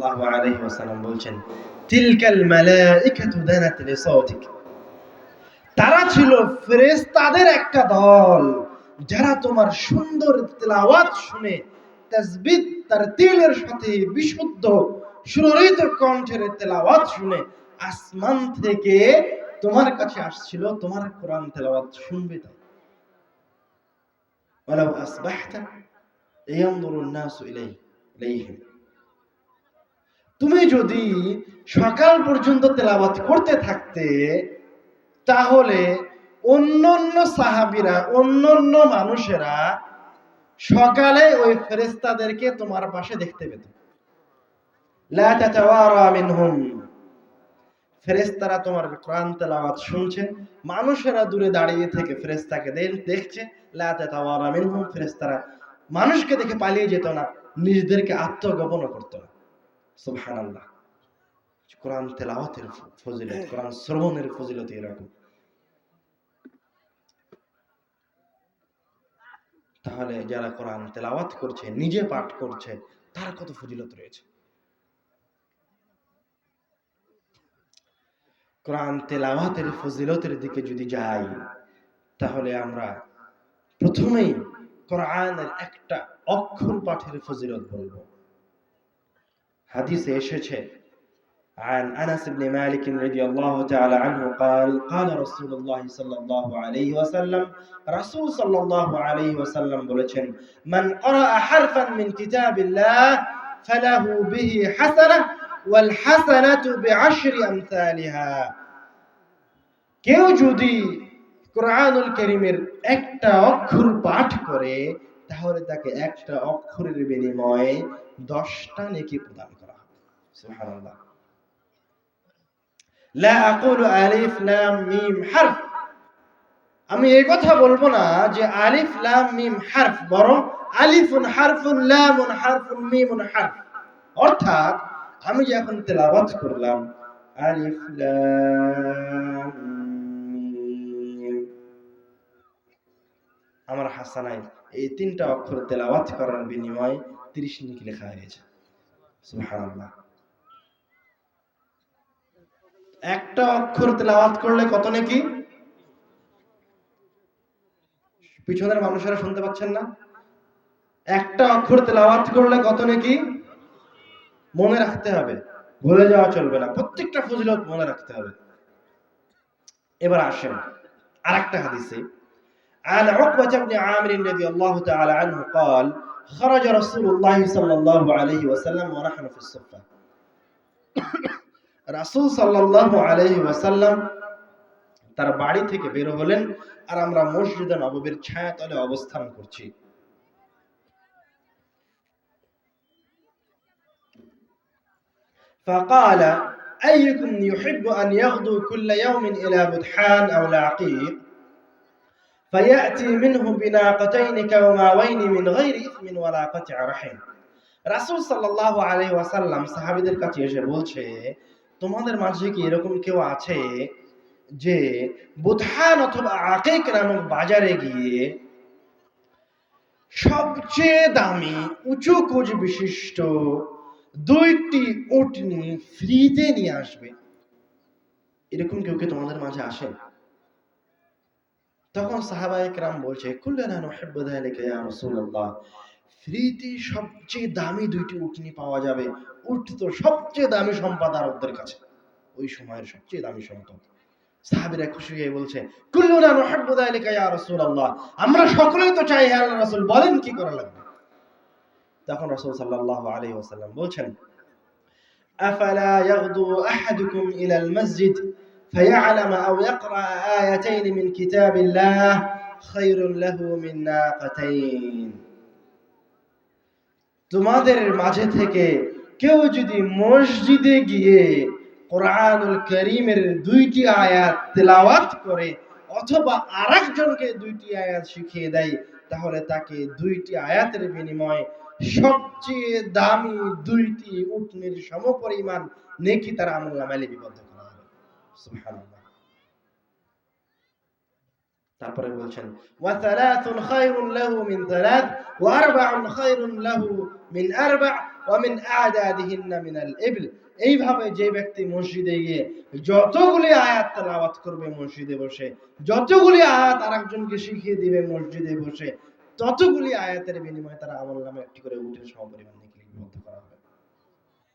সাল্লাল্লাহু আলাইহি ওয়াসাল্লাম বলছেন, তিলকাল মালাইকাতু দানাত লিসাউতিক, তারা ছিল ফেরেশতাদের একটা দল যারা তোমার সুন্দর তেলাওয়াত শুনে তাসবিহ তারতিলের সাথে বিশুদ্ধ সুররিত কণ্ঠের তেলাওয়াত শুনে আসমান থেকে তোমার কাছে আসছিল, তোমার কোরআন তেলাওয়াত শুনবে। তাই ওয়ালাউ আসবাহতা ইয়ানজুরুন নাসু ইলাইহিম, তুমি যদি সকাল পর্যন্ত তেলাওয়াত করতে থাকতে, তাহলে অন্যান্য সাহাবীরা, অন্যান্য মানুষেরা সকালে ওই ফেরেশতাদেরকে তোমার পাশে দেখতে পেত। লা তাতাওয়ারা মিনহুম, ফেরেশতারা তোমার কোরআন তেলাওয়াত শুনছে, মানুষেরা দূরে দাঁড়িয়ে থেকে ফেরেশতাকে দেখছে। লা তাতাওয়ারা মিনহুম, ফেরেশতারা মানুষকে দেখে পালিয়ে যেত না, নিজেদেরকে আত্মগোপন করত না। সুবহানাল্লাহ। কোরআন তেলাওয়াতের ফজিলত, কোরআন শ্রবণের ফজিলত এরকম। তাহলে যারা কোরআন তেলাওয়াত করছে, নিজে পাঠ করছে, তার কত ফজিলত রয়েছে। কোরআন তেলাওয়াতের ফজিলতের দিকে যদি যাই, তাহলে আমরা প্রথমেই কোরআনের একটা অক্ষর পাঠের ফজিলত বলবো। হাদিসে এসেছে عن أنس بن مالك رضي الله تعالى عنه قال قال رسول الله صلى الله عليه وسلم, رسول صلى الله عليه وسلم বলেছেন, من قرأ حرفا من كتاب الله فله به حسنة والحسنة بعشر أمثالها, কেউ যদি কোরআনুল কারীমের একটা অক্ষর পাঠ করে, তাহলে তাকে একটা অক্ষরের বিনিময়ে 10টা নেকি প্রদান করা হবে। সুবহানাল্লাহ। লা আকুলু আলিফ লাম মিম হারফ, আমি এই কথা বলবো না যে আলিফ লাম মিম হারফ, বরং আলিফুন হারফুন লামুন হারফুন মিমুন হারফ। অর্থাৎ আমি যখন তেলাওয়াত করলাম আলিফ লাম মিম, আমার হাসানায় এই 3টা অক্ষর তেলাওয়াত করার বিনিময়ে 30 নেকি লেখা হয়েছে। সুবহানাল্লাহ। একটা অক্ষর তেলাওয়াত করলে কত নেকি? পিছনের মানুষেরা শুনতে পাচ্ছেন না? একটা অক্ষর তেলাওয়াত করলে কত নেকি? মনে রাখতে হবে, ভুলে যাওয়া চলবে না, প্রত্যেকটা ফজিলত মনে রাখতে হবে। এবার আসেন আরেকটা হাদিসে, عن عقبة بن عامر رضي الله تعالى عنه قال خرج رسول الله صلى الله عليه وسلم ونحن في الصفة, রাসূল সাল্লাল্লাহু আলাইহি ওয়াসাল্লাম তার বাড়ি থেকে বের হলেন, আর আমরা মসজিদে নববীর ছায়াতলে অবস্থান করছি। فقال أيكم يحب أن يغدو كل يوم إلى بطحان أو العقيق فيأتي منه بناقتين كوماوين من غير إثم ولا قطع رحم, রাসূল সাল্লাল্লাহু আলাইহি ওয়াসাল্লাম সাহাবীদের কাছে এসে বলছে, তোমাদের মাঝে কি এরকম কেউ আছে যে বুতহান অথবা আকিক নামক বাজারে গিয়ে সবচেয়ে দামি উঁচু কোজ বিশিষ্ট 2টি উটনি ফ্রিতে নিয়ে আসবে? এরকম কেউ কি তোমাদের মাঝে আসে? তখন সাহাবায়ে কেরাম বলছে, কুল্লুনা নুহিব্বু যালিকা ইয়া রাসূলুল্লাহ, ফ্রিতে সবচেয়ে দামি 2টি উটনি পাওয়া যাবে। উট তো সবচেয়ে দামি সম্পদ আরবদের কাছে, ওই সময়ের সবচেয়ে দামি সম্পদ। সাহাবীরা খুশি হয়ে বলছে, কুল্লুনা নুহিব্বু যালিকা ইয়া রাসূলুল্লাহ, আমরা সকলেই তো চাই হে আল্লাহর রাসূল, বলেন কি করা লাগবে? তখন রাসূল সাল্লাল্লাহু আলাইহি ওয়াসাল্লাম বলছেন, আফালা ইয়াগদু আহাদুকুম ইলাল মসজিদ فيعلم أو يقرأ آيتين من كتاب الله خير له من ناقتين, তোমাদের মাঝে থেকে কেউ যদি মসজিদে গিয়ে কোরআনুল কারীমের 2টি আয়াত তেলাওয়াত করে অথবা আরেকজনকে 2টি আয়াত শিখিয়ে দেয়, তাহলে তাকে 2টি আয়াতের বিনিময়ে সবচেয়ে দামি 2টি উটনির সমপরিমাণ নেকি তার আমলনামায় লিপিবদ্ধ করা হবে। সুবহানাল্লাহ। তারপরে বলছেন, ওয়া সালাতুন খায়রুন লাহু মিন সালাত ওয়া আরবাউন খায়রুন লাহু মিন আরবা ওয়া মিন আ'দাদিহিন্না মিনাল ইবল। এইভাবে যে ব্যক্তি মসজিদে গিয়ে যতগুলি আয়াত তেলাওয়াত করবে মসজিদে বসে, যতগুলি আয়াত আরেকজনকে শিখিয়ে দিবে মসজিদে বসে, ততগুলি আয়াতের বিনিময়ে তার আমলনামে একটি করে উটের সমপরিমাণ নেকি লিপিবদ্ধ করা হবে।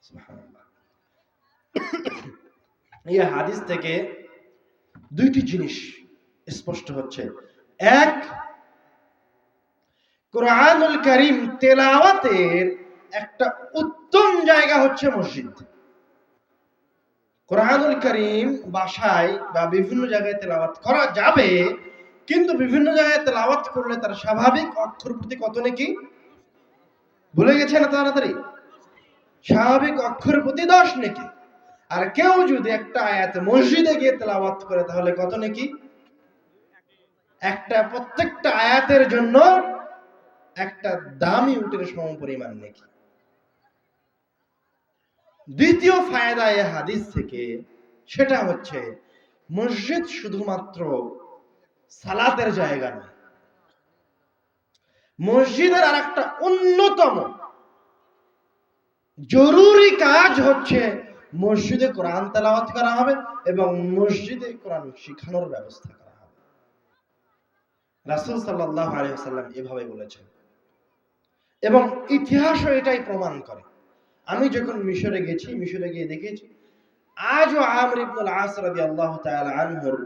সুবহানাল্লাহ। এই হাদিস থেকে দুইটি জিনিস স্পষ্ট হচ্ছে। এক, কোরআনুল কারীম তেলাওয়াতের একটা উত্তম জায়গা হচ্ছে মসজিদ। কোরআনুল কারীম বাসায় বা বিভিন্ন জায়গায় তেলাওয়াত করা যাবে, কিন্তু বিভিন্ন জায়গায় তেলাওয়াত করলে তার স্বাভাবিক অক্ষর প্রতি কত নেকি? ভুলে গেছেন তাড়াতাড়ি? স্বাভাবিক অক্ষর প্রতি 10 নেকি। আর কেউ যদি একটা আয়াত মসজিদে গিয়ে তেলাওয়াত করে তাহলে কত নেকি? একটা, প্রত্যেকটা আয়াতের জন্য একটা দামি উটের সমপরিমাণ নেকি। দ্বিতীয় ফায়দা এই হাদিস থেকে, সেটা হচ্ছে মসজিদ শুধুমাত্র সালাতের জায়গা নয়, মসজিদের আর একটা অন্যতম জরুরি কাজ হচ্ছে মসজিদে কোরআন তেলাওয়াত করা হবে এবং মসজিদে কোরআন শিখানোর ব্যবস্থা করা হবে। রাসূল সাল্লাল্লাহু আলাইহি ওয়াসাল্লাম এভাবে বলেছেন এবং ইতিহাসও এটাই প্রমাণ করে। আমি যখন মিশরে গেছি, মিশরে গিয়ে দেখেছি আজও আমর ইবনুল আস রাদিয়াল্লাহু তাআলা আনহুর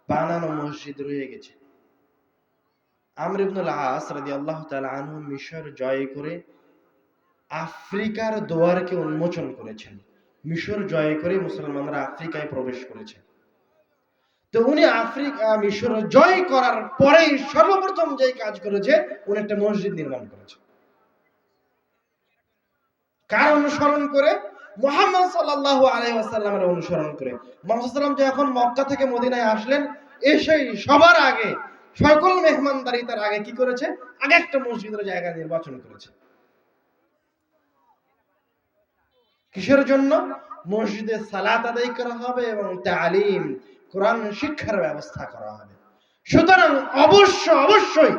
বানানো মসজিদ রয়ে গেছে। আমর ইবনুল আস রাদিয়াল্লাহু তাআলা আনহু মিশর জয় করে আফ্রিকার দুয়ারকে উন্মোচন করেছেন। মিশর জয় করে মুসলমানরা আফ্রিকায় প্রবেশ করেছে। তো উনি মিশর জয় করার পরেই সর্বপ্রথম যে কাজ করেছে, উনি একটা মসজিদ নির্মাণ করেছে। কার অনুসরণ করে? মুহাম্মদ সাল্লাল্লাহু আলাইহি ওয়াসাল্লামের অনুসরণ করে। মুহাম্মদ সাল্লাল্লাহু আলাইহি ওয়াসাল্লাম যখন মক্কা থেকে মদিনায় আসলেন, এসেই সবার আগে, সকল মেহমানদারি তার আগে কি করেছে? আগে একটা মসজিদের জায়গা নির্বাচন করেছে। কিসের জন্য? মসজিদে সালাত আদায় করা হবে এবং তালিম, কোরআন শিক্ষার ব্যবস্থা করা হবে। সুতরাং অবশ্যই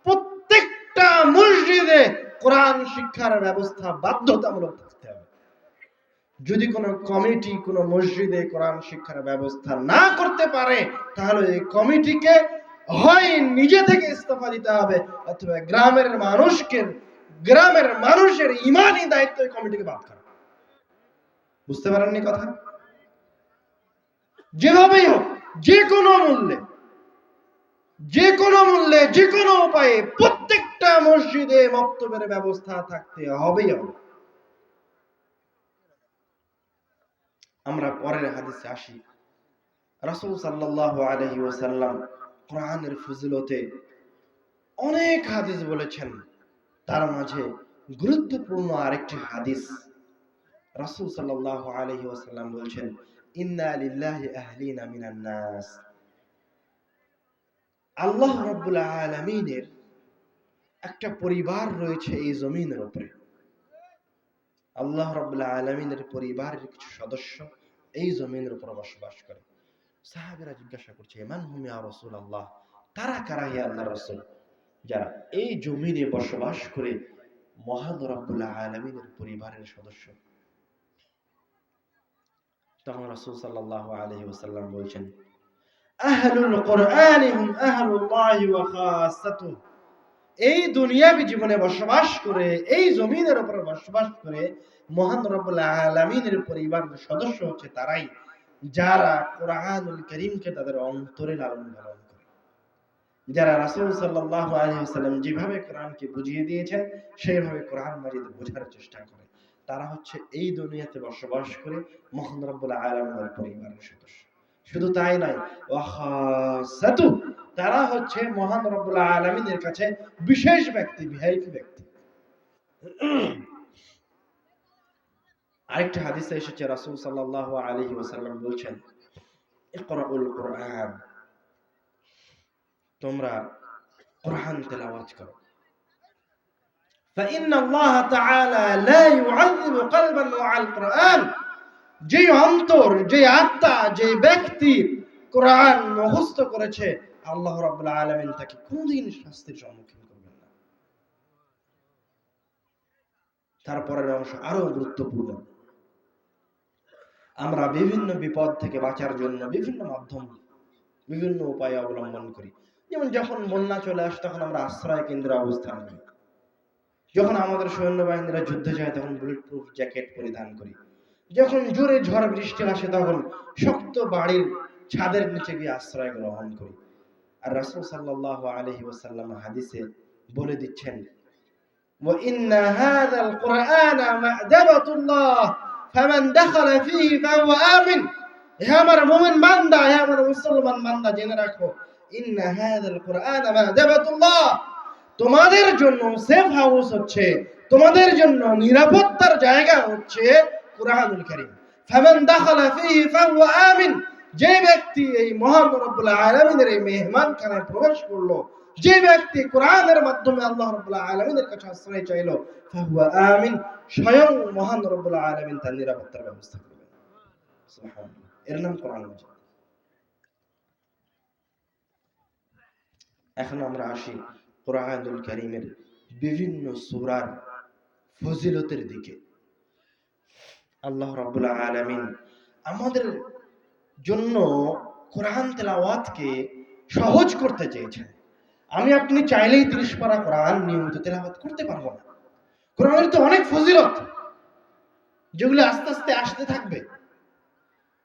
প্রত্যেকটা মসজিদে কোরআন শিক্ষার ব্যবস্থা বাধ্যতামূলক থাকতে হবে। যদি কোনো কমিটি কোনো মসজিদে কোরআন শিক্ষার ব্যবস্থা না করতে পারে, তাহলে এই কমিটিকে হয় নিজে থেকে ইস্তফা দিতে হবে, অথবা গ্রামের মানুষের ঈমানি দায়িত্ব এই কমিটিকে বাদ করা। বুঝতে পারেননি কথা? যেভাবেই হোক, যে কোনো মূল্যে যে কোনো উপায়ে প্রত্যেকটা মসজিদে মক্তবের ব্যবস্থা থাকতে হবেই হবে। আমরা পরের হাদিসে আসি। রাসূল সাল্লাল্লাহু আলাইহি ওয়াসাল্লাম কোরআনের ফজিলতে অনেক হাদিস বলেছেন। তার মাঝে গুরুত্বপূর্ণ আরেকটি হাদিস, রাসূল সাল্লাল্লাহু আলাইহি ওয়াসাল্লাম বলছেন, ইন্না লিল্লাহি আহলিনা মিনান নাস। আল্লাহ রাব্বুল আলামিনের একটা পরিবার রয়েছে এই জমিনের উপরে। আল্লাহ রাব্বুল আলামিনের পরিবারের কিছু সদস্য এই জমিনের উপর বসবাস করে। সাহাবীরা জিজ্ঞাসা করছে, মান হুম ইয়া রাসূলুল্লাহ, তারা কারা হে আল্লাহর রাসূল? যারা এই জমিনে বসবাস করে মহান রাব্বুল আলামিনের পরিবারের সদস্য। তখন রাসূল সাল্লাল্লাহু আলাইহি ওয়াসাল্লাম বলেছেন, আহলুল কুরআনি হুম আহলুল্লাহি ওয়া খাসাতুহু। এই দুনিয়াবী জীবনে বসবাস করে, এই জমিনের উপর বসবাস করে মহান রব্বুল আলামিনের পরিবারের সদস্য হচ্ছে তারাই যারা কোরআনুল কারীমকে তাদের অন্তরে লালন পালন করে, যারা রাসূল সাল্লাল্লাহু আলাইহি ওয়াসাল্লাম যেভাবে কোরআনকে বুঝিয়ে দিয়েছেন সেইভাবে কোরআন মাজিদ বোঝার চেষ্টা করে। তারা হচ্ছে এই দুনিয়াতে বসবাস করে মহান রব্বুল আলামিনের পরিবারের সদস্য। শুধু তাই নয়, ওয়া খাসাতু, তারা হচ্ছে মহান রব্বুল আলামিনের কাছে বিশেষ ব্যক্তি, ভিআইপি ব্যক্তি। আরেকটা হাদিসে এসেছে, রাসূল সাল্লাল্লাহু আলাইহি ওয়াসাল্লাম বলছেন, ইকরাউল কুরআন, তোমরা কোরআন তেলাওয়াত করো। فإن الله تعالى لا يعذب قلبا مع القرآن। যে অন্তর, যে আত্মা, যে ব্যক্তি কোরআন মুখস্থ করেছে, আল্লাহ রাব্বুল আলামিন তাকে কোনদিন শাস্তির সম্মুখীন করবেন না। তারপরের অংশ আরো গুরুত্বপূর্ণ। আমরা বিভিন্ন বিপদ থেকে বাঁচার জন্য বিভিন্ন মাধ্যম, বিভিন্ন উপায় অবলম্বন করি। যেমন যখন বন্যা চলে আসে তখন আমরা আশ্রয় কেন্দ্রে অবস্থান করি। যখন আমাদের সৈন্যবাহিনীরা যুদ্ধে যায় তখন বুলেট প্রুফ জ্যাকেট পরিধান করি। যখন জোরে ঝড় বৃষ্টি আসে তখন শক্ত বাড়ির ছাদের নিচে গিয়ে আশ্রয় গ্রহণ করি। আর রাসূল সাল্লাল্লাহু আলাইহি ওয়াসাল্লাম হাদিসে বলে দিচ্ছেন, ওয়া ইন্না হাযাল কুরআনা মা'দাবাতুল্লাহ ফামান দাখালা ফীহি ফাহুয়া আমিন। হে আমার মুমিন বান্দা, হে আমার মুসলমান বান্দা, জেনে রাখো, ইন্না হাযাল কুরআনা মা'দাবাতুল্লাহ, তোমাদের জন্য সেফ হাউস হচ্ছে, তোমাদের জন্য নিরাপত্তার জায়গা হচ্ছে কুরআনুল কারীম। ফামান দাখালা ফীহি ফাহুয়া আমিন, যে ব্যক্তি এই মহান রব্বুল আলামিনের এই মেহমানখানায় প্রবেশ করলো, যে ব্যক্তি কোরআনের মাধ্যমে আল্লাহ রাব্বুল আলামিনের কাছে আশ্রয় চাইলো, ফাহুয়া আমিন, স্বয়ং মহান রব্বুল আলামিন তার নিরাপত্তার ব্যবস্থা করবেন। সুবহানাল্লাহ, এর নাম কোরআন মাজিদ। এখন আমরা আসি কোরআনুল কারীমের বিভিন্ন সূরার ফজিলতের দিকে। আল্লাহ রাব্বুল আলামিন আমাদের জন্য কোরআন তেলাওয়াতকে সহজ করতে চেয়েছেন। আমি আপনি চাইলেই 30 পারা কোরআন নিয়মিত তেলাওয়াত করতে পারবো না। কোরআনের তো অনেক ফজিলত যেগুলো আস্তে আস্তে আসতে থাকবে,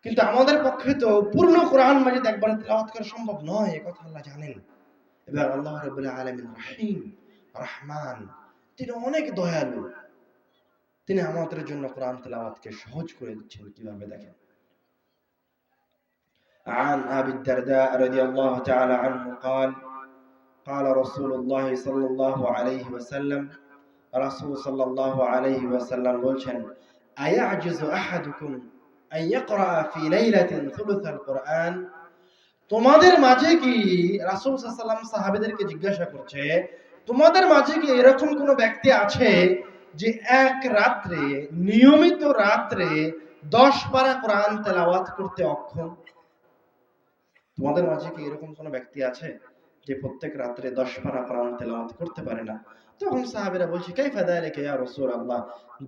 কিন্তু আমাদের পক্ষে তো পূর্ণ কোরআন মাজিদ একবারে তেলাওয়াত করা সম্ভব নয়, একথা আল্লাহ জানেন। এবং আল্লাহ রাব্বুল আলামিন রহিম, রহমান, তিনি অনেক দয়ালু। তিনি আমাদের জন্য কোরআন তেলাওয়াতকে সহজ করে দিচ্ছেন। কিভাবে দেখেন, عن أبي الدرداء رضي الله تعالى عنه قال قال رسول الله صلى الله عليه وسلم رسول صلى الله عليه وسلم বলছেন, أيعجز أحدكم أن يقرأ في ليلة ثلث القرآن। তোমাদের মাঝে কি, রাসূল সাল্লাল্লাহু আলাইহি ওয়াসাল্লাম সাহাবীদেরকে জিজ্ঞাসা করছে, তোমাদের মাঝে কি এরকম কোন ব্যক্তি আছে যে এক রাত্রে, নিয়মিত রাত্রে 10 পারা কোরআন তেলাওয়াত করতে অক্ষম? তোমাদের মাঝে কি এরকম কোন ব্যক্তি আছে যে প্রত্যেক রাত্রে 10 পারা কোরআন তেলাওয়াত করতে পারে না? তখন সাহাবীরা বলছে, কাইফা যালিকা ইয়া রাসূলুল্লাহ,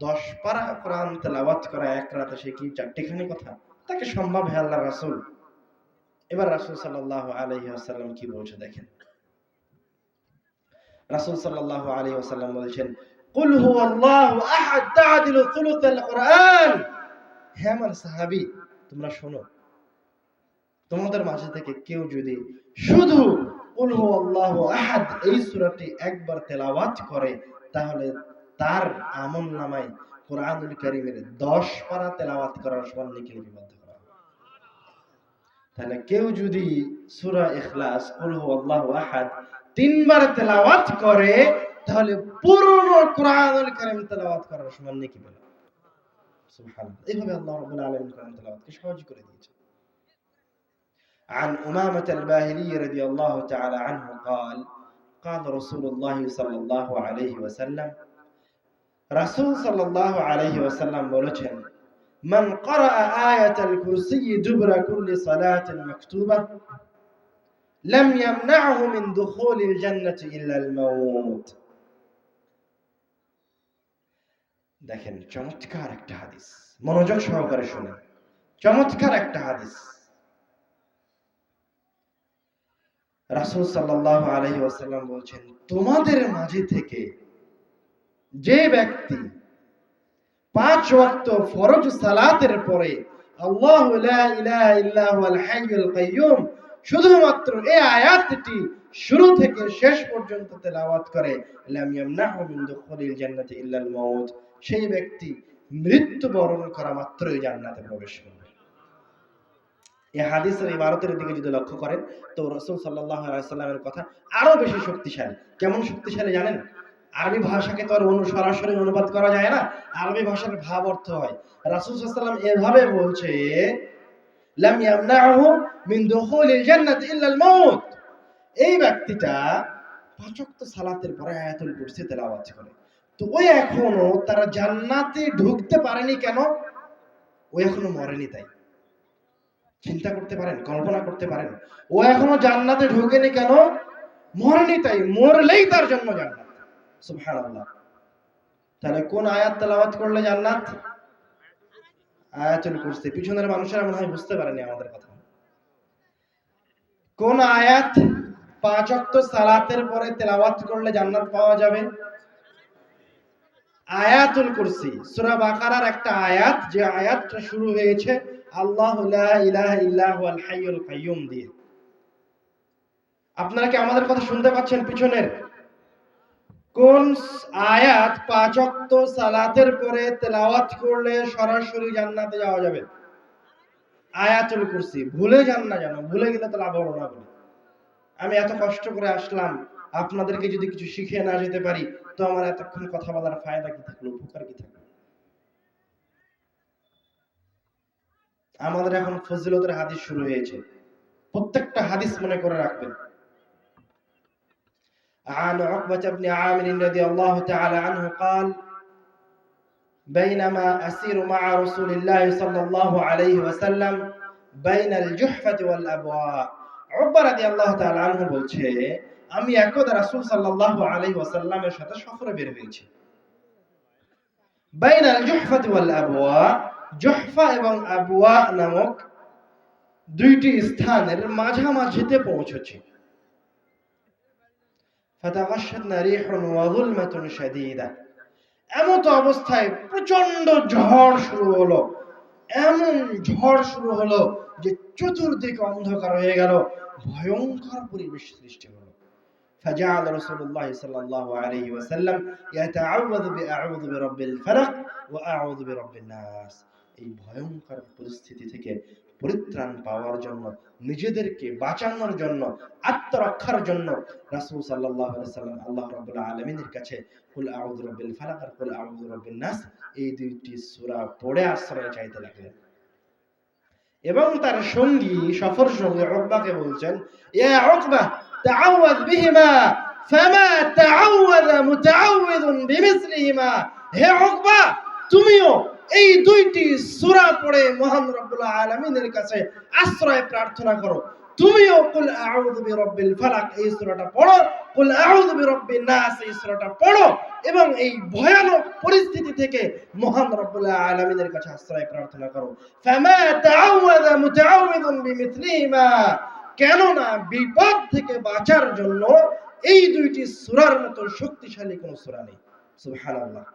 10 পারা কোরআন তেলাওয়াত করা এক রাতে সে কি চারটিখানি কথা? তাকে সম্ভব হে আল্লাহর রাসূল? এবার রাসূল সাল্লাল্লাহু আলাইহি ওয়াসাল্লাম কি বলছে দেখেন। রাসূল সাল্লাল্লাহু আলাইহি ওয়াসাল্লাম বলেছেন, কুল হুয়াল্লাহু আহাদ তা'দিলু সুলুসাল কুরআন। হে আমার সাহাবী, তোমরা শোনো, তোমাদের মাঝে থেকে কেউ যদি শুধু কুল হুয়াল্লাহু আহাদ এই সূরাটি একবার তেলাওয়াত করে, তাহলে তার আমলনামায় কোরআনুল কারীমের 10 পারা তেলাওয়াত করার সমান নেকি লিপিবদ্ধ করা হবে। তাহলে কেউ যদি সূরা ইখলাস কুল হুয়াল্লাহু আহাদ 3 বার তেলাওয়াত করে, তাহলে পুরো কোরআনুল কারীম তেলাওয়াত করার সমান নেকি পাবে। সুবহানাল্লাহ, এইভাবে আল্লাহ রাব্বুল আলামিন কোরআন তেলাওয়াতকে সহজ করে দিয়েছেন। عن أمامة الباهلي رضي الله تعالى عنه قال قال رسول الله صلى الله عليه وسلم رسول صلى الله عليه وسلم বলেছেন, من قرأ آية الكرسي دبر كل صلاة مكتوبة لم يمنعه من دخول الجنة إلا الموت। দেখেন, চমৎকার একটা হাদিস, মনোযোগ সহকারে শুনেন, চমৎকার একটা হাদিস। রাসূল সাল্লাল্লাহু আলাইহি ওয়াসাল্লাম বলছেন, তোমাদের মাঝে থেকে যে ব্যক্তি 5 ওয়াক্ত ফরজ সালাতের পরে আল্লাহু লা ইলাহা ইল্লা হুয়াল হাইয়ুল কাইয়্যুম শুধুমাত্র এই আয়াতটি শুরু থেকে শেষ পর্যন্ত তেলাওয়াত করে, লাম ইয়ামনাহু মিন দুখুলিল জান্নাতি ইল্লাল মাউত, সেই ব্যক্তি মৃত্যুবরণ করা মাত্রই জান্নাতে প্রবেশ করবে। এই হাদিসের ইবারতের দিকে যদি লক্ষ্য করেন, তো রাসূল সাল্লাল্লাহু আলাইহি ওয়াসাল্লামের কথা আরো বেশি শক্তিশালী। কেমন শক্তিশালী জানেন? আরবি ভাষাকে তো আর সরাসরি অনুবাদ করা যায় না, আরবি ভাষার ভাব অর্থ হয়। রাসূল সাল্লাল্লাহু আলাইহি ওয়াসাল্লাম এভাবে বলছে, লাম ইয়ামনাহু মিন দুখুলিল জান্নাতি ইল্লাল মাউত, এই ব্যক্তিটা 5 ওয়াক্ত সালাতের পরে আয়াতুল কুরসি তেলাওয়াত করে, তো ওই এখনো তারা জান্নাতে ঢুকতে পারেনি কেন? ওই এখনো মরেনি তাই। চিন্তা করতে পারেন, কল্পনা করতে পারেন, ও এখনো জান্নাতে ঢোকেনি কেন? মরেনি তাই। মরলেই তার জন্য জান্নাত। সুবহানাল্লাহ। তাহলে কোন আয়াত তেলাওয়াত করলে জান্নাত? আয়াতুল কুরসি। পিছনের মানুষেরা মনে হয় বুঝতে পারেনি আমাদের কথা। কোন আয়াত 5 ওয়াক্ত সালাতের পরে তেলাওয়াত করলে জান্নাত পাওয়া যাবে? আয়াতুল কুরসি। সূরা বাকারার একটা আয়াত, যে আয়াতটা শুরু হয়েছে আল্লাহু লা ইলাহা ইল্লা হুয়াল হাইয়ুল কাইয়্যুম দিয়ে। আপনারা কি আমাদের কথা শুনতে পাচ্ছেন পিছনের? কোন আয়াত 5 ওয়াক্ত সালাতের পরে তেলাওয়াত করলে সরাসরি জান্নাতে যাওয়া যাবে? আয়াতুল কুরসি। ভুলে যান না যেন, ভুলে গেলে তো লাভ হলো না। বলে আমি এত কষ্ট করে আসলাম, আপনাদেরকে যদি কিছু শিখিয়ে না যেতে পারি তো আমার এতক্ষণ কথা বলার ফায়দা কি থাকলো, উপকার কি থাকলো? আমাদের এখন ফজিলতের হাদিস শুরু হয়েছে, প্রত্যেকটা হাদিস মনে করে রাখবেন। عن عقبة بن عامر رضي الله تعالى عنه قال بينما أسير مع رسول الله صلى الله عليه وسلم بين الجحفة والأبواء। عقبة رضي الله تعالى عنه বলছে, আমি একদা রাসূল সাল্লাল্লাহু আলাইহি ওয়াসাল্লামের সাথে সফরে বের হয়েছি। বাইনাল জুহফাতি ওয়াল আবওয়া, জুহফা এবং আবওয়া নামক দুইটি স্থানের মাঝামাঝিতে পৌঁছেছি। ফাতাগাশশাতনা রিহুন ওয়া যুলমাতুন শাদীদা। এমত অবস্থায় প্রচন্ড ঝড় শুরু হলো, এমন ঝড় শুরু হলো যে চতুর্দিকে অন্ধকার হয়ে গেল, ভয়ঙ্কর পরিবেশ সৃষ্টি হলো। فجعل رسول الله صلى الله عليه وسلم يتعوذ بأعوذ برب الفلق وأعوذ برب الناس। এই ভয়ঙ্কর পরিস্থিতি থেকে পরিত্রাণ পাওয়ার জন্য, নিজেদেরকে বাঁচানোর জন্য, আত্মরক্ষার জন্য রাসূল সাল্লাল্লাহু আলাইহি ওয়াসাল্লাম আল্লাহ রাব্বুল আলামিনের কাছে কুল আউযু বিরাব্বিল ফালাক আর কুল আউযু বিরাব্বিন নাস এই দুইটি সূরা পড়ে আশ্রয় চাইতে লাগলেন। এবং তার সঙ্গী, সফর সঙ্গী উকবাকে বলছেন, ইয়া উকবা তাআওয়ায বিহিমা ফামা তাআওয়াযা মুতাআওযিযুন বিমিসলিহিমা। হে উকবা, তুমিও এই দুইটি সূরা পড়ে মহান রব্বুল আলামিনের কাছে আশ্রয় প্রার্থনা করো। তুমিও কুল আউযু বিরাব্বিল ফালাক এই সূরাটা পড়ো, কুল আউযু বিরাব্বিন নাস এই সূরাটা পড়ো, এবং এই ভয়ানক পরিস্থিতি থেকে মহান রব্বুল আলামিনের কাছে আশ্রয় প্রার্থনা করো। ফামা তাআওয়াযা মুতাআওযিযুন বিমিসলিহিমা। কেননা বিপদ থেকে বাঁচার জন্য এই দুইটি সূরার মতো শক্তিশালী কোন সূরা নেই। সুবহানাল্লাহ।